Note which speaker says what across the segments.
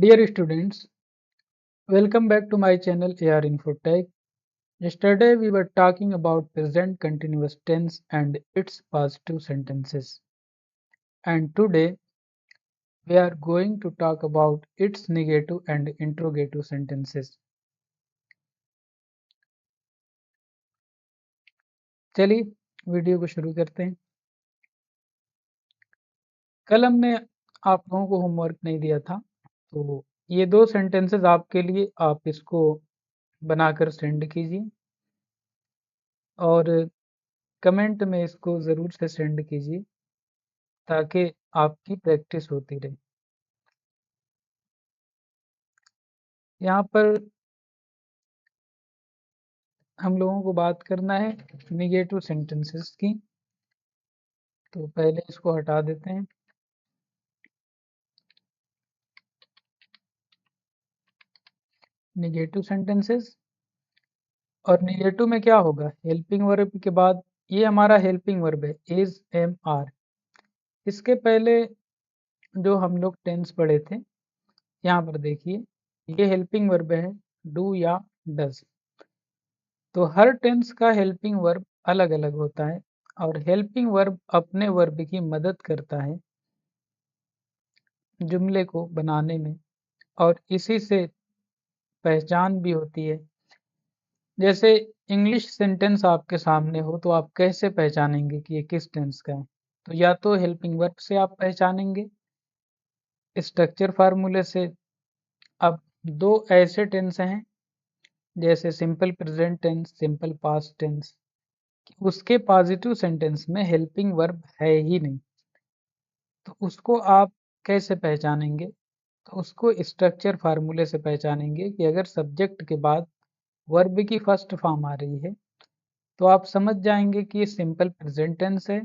Speaker 1: Dear students, welcome back to my channel AR Infotech. Yesterday we were talking about present continuous tense and its positive sentences. And today we are going to talk about its negative and interrogative sentences. चलिए video को शुरू करते हैं। कल हमने आप लोगों को होमवर्क नहीं दिया था, तो ये दो सेंटेंसेस आपके लिए, आप इसको बनाकर सेंड कीजिए और कमेंट में इसको ज़रूर से सेंड कीजिए ताकि आपकी प्रैक्टिस होती रहे। यहाँ पर हम लोगों को बात करना है निगेटिव सेंटेंसेस की, तो पहले इसको हटा देते हैं। निगेटिव सेंटेंसेस, और निगेटिव में क्या होगा, हेल्पिंग वर्ब के बाद ये हमारा हेल्पिंग वर्ब है इज एम आर। इसके पहले जो हम लोग टेंस पढ़े थे, यहाँ पर देखिए ये हेल्पिंग वर्ब है डू या डज। तो हर टेंस का हेल्पिंग वर्ब अलग अलग होता है और हेल्पिंग वर्ब अपने वर्ब की मदद करता है जुमले को बनाने में, और इसी से पहचान भी होती है। जैसे इंग्लिश सेंटेंस आपके सामने हो तो आप कैसे पहचानेंगे कि ये किस टेंस का है? तो या तो हेल्पिंग वर्ब से आप पहचानेंगे, स्ट्रक्चर फार्मूले से। अब दो ऐसे टेंस हैं जैसे simple present tense, simple past tense, उसके पॉजिटिव सेंटेंस में हेल्पिंग वर्ब है ही नहीं, तो उसको आप कैसे पहचानेंगे? तो उसको स्ट्रक्चर फार्मूले से पहचानेंगे कि अगर सब्जेक्ट के बाद वर्ब की फर्स्ट फॉर्म आ रही है तो आप समझ जाएंगे कि ये सिंपल प्रेजेंट टेंस है,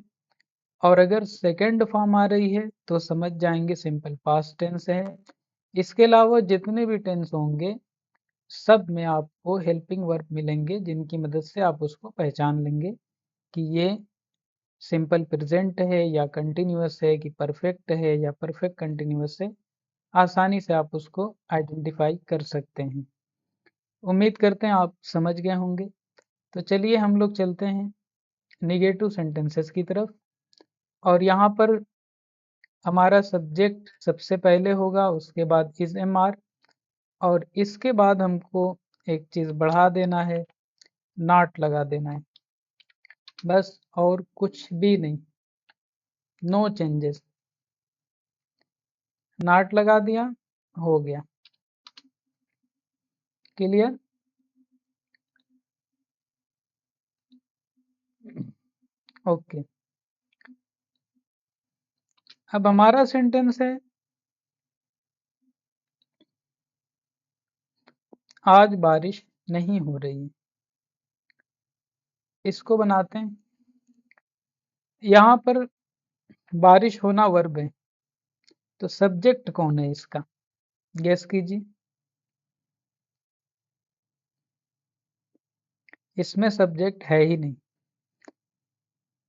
Speaker 1: और अगर सेकंड फॉर्म आ रही है तो समझ जाएंगे सिंपल पास्ट टेंस है। इसके अलावा जितने भी टेंस होंगे सब में आपको हेल्पिंग वर्ब मिलेंगे जिनकी मदद से आप उसको पहचान लेंगे कि ये सिंपल प्रेजेंट है या कंटिन्यूअस है, कि परफेक्ट है या परफेक्ट कंटिन्यूअस है। आसानी से आप उसको आइडेंटिफाई कर सकते हैं। उम्मीद करते हैं आप समझ गए होंगे। तो चलिए हम लोग चलते हैं निगेटिव सेंटेंसेस की तरफ, और यहाँ पर हमारा सब्जेक्ट सबसे पहले होगा, उसके बाद इज एम आर, और इसके बाद हमको एक चीज़ बढ़ा देना है, नॉट लगा देना है, बस और कुछ भी नहीं, नो चेंजेस। नॉट लगा दिया, हो गया क्लियर। ओके, अब हमारा सेंटेंस है आज बारिश नहीं हो रही। इसको बनाते हैं। यहाँ पर बारिश होना वर्ब है, तो सब्जेक्ट कौन है इसका, गेस कीजिए। इसमें सब्जेक्ट है ही नहीं,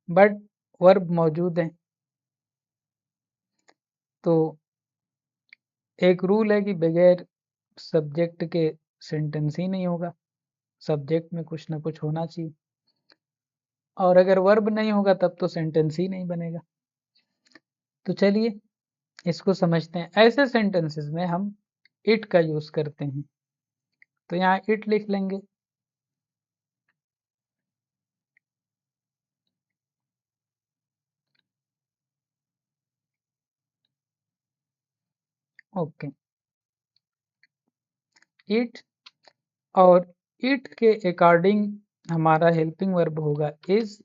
Speaker 1: बट वर्ब मौजूद है। तो एक रूल है कि बगैर सब्जेक्ट के सेंटेंस ही नहीं होगा, सब्जेक्ट में कुछ ना कुछ होना चाहिए, और अगर वर्ब नहीं होगा तब तो सेंटेंस ही नहीं बनेगा। तो चलिए इसको समझते हैं। ऐसे सेंटेंसेस में हम इट का यूज करते हैं, तो यहाँ इट लिख लेंगे। ओके, इट, और इट के अकॉर्डिंग हमारा हेल्पिंग वर्ब होगा इज,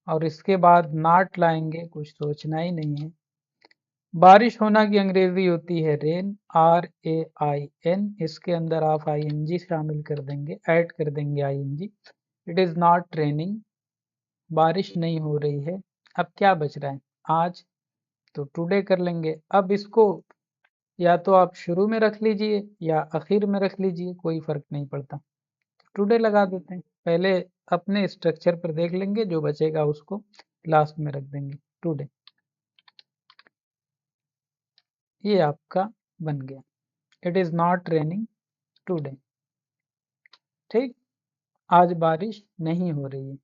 Speaker 1: और इसके बाद नॉट लाएंगे, कुछ सोचना ही नहीं है। बारिश होना की अंग्रेजी होती है रेन, RAIN, इसके अंदर आप ING शामिल कर देंगे, ऐड कर देंगे ING। It is not raining, बारिश नहीं हो रही है। अब क्या बच रहा है, आज, तो टुडे कर लेंगे। अब इसको या तो आप शुरू में रख लीजिए या आखिर में रख लीजिए, कोई फर्क नहीं पड़ता। टुडे लगा देते हैं। पहले अपने स्ट्रक्चर पर देख लेंगे, जो बचेगा उसको लास्ट में रख देंगे, टुडे। ये आपका बन गया। It is not raining today. ठीक, आज बारिश नहीं हो रही है।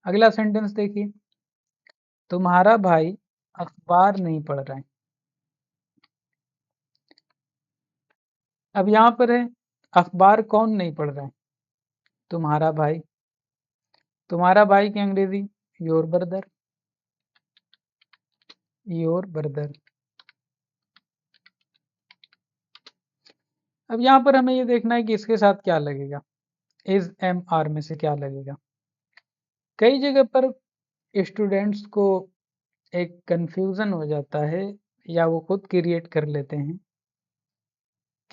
Speaker 1: अगला सेंटेंस देखिए, तुम्हारा भाई अखबार नहीं पढ़ रहा है। अब यहां पर है अखबार कौन नहीं पढ़ रहा है? तुम्हारा भाई। तुम्हारा भाई की अंग्रेजी योर ब्रदर। Your brother. अब यहां पर हमें ये देखना है कि इसके साथ क्या लगेगा, इज एम आर में से क्या लगेगा। कई जगह पर स्टूडेंट्स को एक कंफ्यूजन हो जाता है या वो खुद क्रिएट कर लेते हैं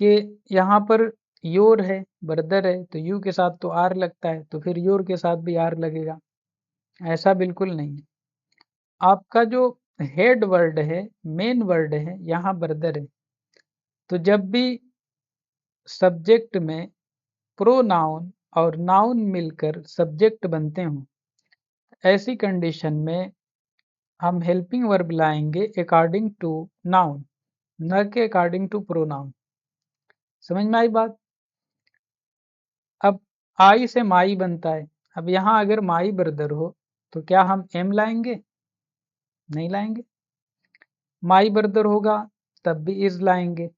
Speaker 1: कि यहाँ पर योर है, ब्रदर है, तो यू के साथ तो आर लगता है, तो फिर योर के साथ भी आर लगेगा। ऐसा बिल्कुल नहीं है। आपका जो हेड वर्ड है, मेन वर्ड है, यहाँ ब्रदर है। तो जब भी सब्जेक्ट में प्रोनाउन और नाउन मिलकर सब्जेक्ट बनते हों, ऐसी कंडीशन में हम हेल्पिंग वर्ब लाएंगे अकॉर्डिंग टू नाउन, न कि अकॉर्डिंग टू प्रोनाउन। समझ में आई बात? अब आई से माई बनता है। अब यहाँ अगर माई ब्रदर हो तो क्या हम एम लाएंगे? नहीं लाएंगे। माई ब्रदर होगा तब भी इज लाएंगे,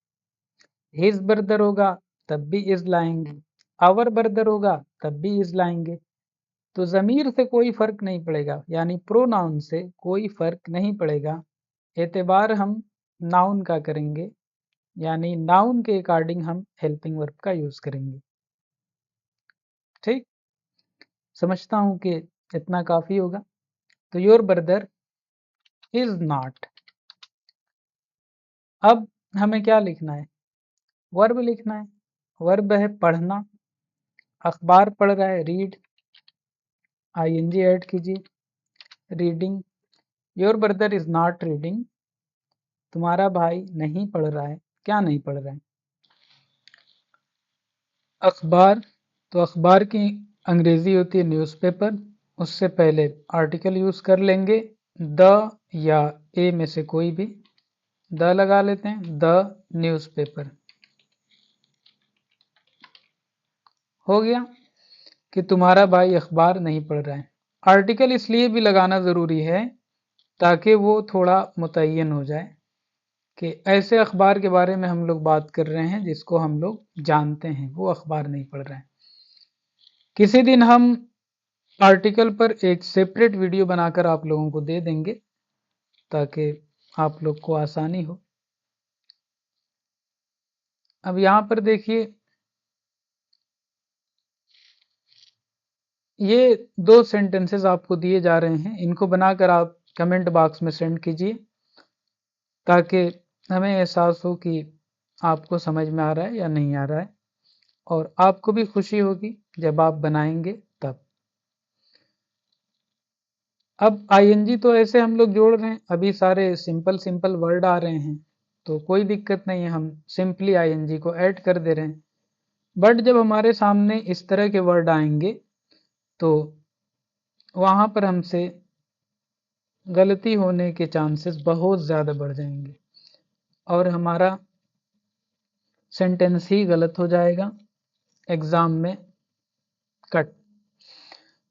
Speaker 1: हिज ब्रदर होगा तब भी इज लाएंगे, आवर ब्रदर होगा तब भी इज लाएंगे। तो ज़मीर से कोई फर्क नहीं पड़ेगा, यानी प्रोनाउन से कोई फर्क नहीं पड़ेगा। एतबार हम नाउन का करेंगे, यानी नाउन के अकॉर्डिंग हम हेल्पिंग वर्ब का यूज करेंगे। ठीक, समझता हूं कि इतना काफी होगा। तो योर ब्रदर इज नॉट। अब हमें क्या लिखना है? वर्ब लिखना है। वर्ब है पढ़ना। अखबार पढ़ रहा है, रीड, आईएनजी ऐड कीजिए, reading. Your brother is not reading. तुम्हारा भाई नहीं पढ़ रहा है। क्या नहीं पढ़ रहा है? अखबार। तो अखबार की अंग्रेजी होती है न्यूज़पेपर। उससे पहले आर्टिकल यूज कर लेंगे, द या ए में से कोई भी। द लगा लेते हैं, द न्यूज़पेपर। हो गया कि तुम्हारा भाई अखबार नहीं पढ़ रहा है। आर्टिकल इसलिए भी लगाना ज़रूरी है ताकि वो थोड़ा मुतय्यन हो जाए कि ऐसे अखबार के बारे में हम लोग बात कर रहे हैं जिसको हम लोग जानते हैं, वो अखबार नहीं पढ़ रहा है। किसी दिन हम आर्टिकल पर एक सेपरेट वीडियो बनाकर आप लोगों को दे देंगे ताकि आप लोग को आसानी हो। अब यहाँ पर देखिए, ये दो सेंटेंसेस आपको दिए जा रहे हैं, इनको बनाकर आप कमेंट बॉक्स में सेंड कीजिए ताकि हमें एहसास हो कि आपको समझ में आ रहा है या नहीं आ रहा है, और आपको भी खुशी होगी जब आप बनाएंगे तब। अब आईएनजी तो ऐसे हम लोग जोड़ रहे हैं, अभी सारे सिंपल सिंपल वर्ड आ रहे हैं तो कोई दिक्कत नहीं है, हम सिंपली आईएनजी को ऐड कर दे रहे हैं। बट जब हमारे सामने इस तरह के वर्ड आएंगे तो वहाँ पर हमसे गलती होने के चांसेस बहुत ज़्यादा बढ़ जाएंगे और हमारा सेंटेंस ही गलत हो जाएगा एग्ज़ाम में कट।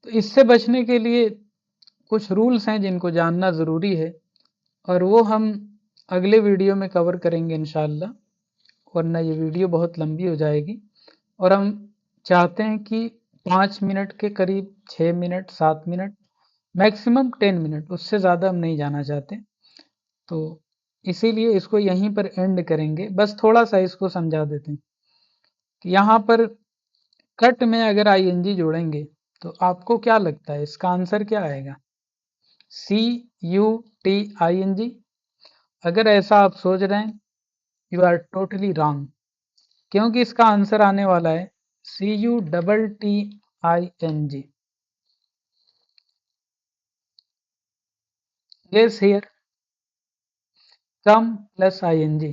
Speaker 1: तो इससे बचने के लिए कुछ रूल्स हैं जिनको जानना ज़रूरी है, और वो हम अगले वीडियो में कवर करेंगे इंशाल्लाह, वरना ये वीडियो बहुत लंबी हो जाएगी। और हम चाहते हैं कि 5 मिनट के करीब, 6 मिनट, 7 मिनट, मैक्सिमम 10 मिनट, उससे ज़्यादा हम नहीं जाना चाहते। तो इसीलिए इसको यहीं पर एंड करेंगे। बस थोड़ा सा इसको समझा देते हैं कि यहाँ पर कट में अगर आईएनजी जोड़ेंगे तो आपको क्या लगता है इसका आंसर क्या आएगा? CUT ING? अगर ऐसा आप सोच रहे हैं, यू आर टोटली रॉन्ग, क्योंकि इसका आंसर आने वाला है CUTTING। Guess here, come plus ING.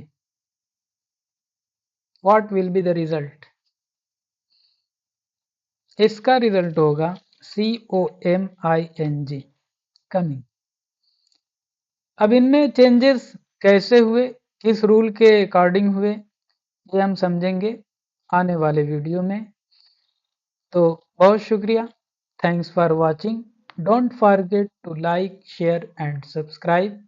Speaker 1: What will be the result? इसका रिजल्ट होगा COMING, कमिंग। अब इनमें चेंजेस कैसे हुए, किस रूल के अकॉर्डिंग हुए, ये हम समझेंगे आने वाले वीडियो में। तो बहुत शुक्रिया। Thanks for watching. Don't forget to like share and subscribe.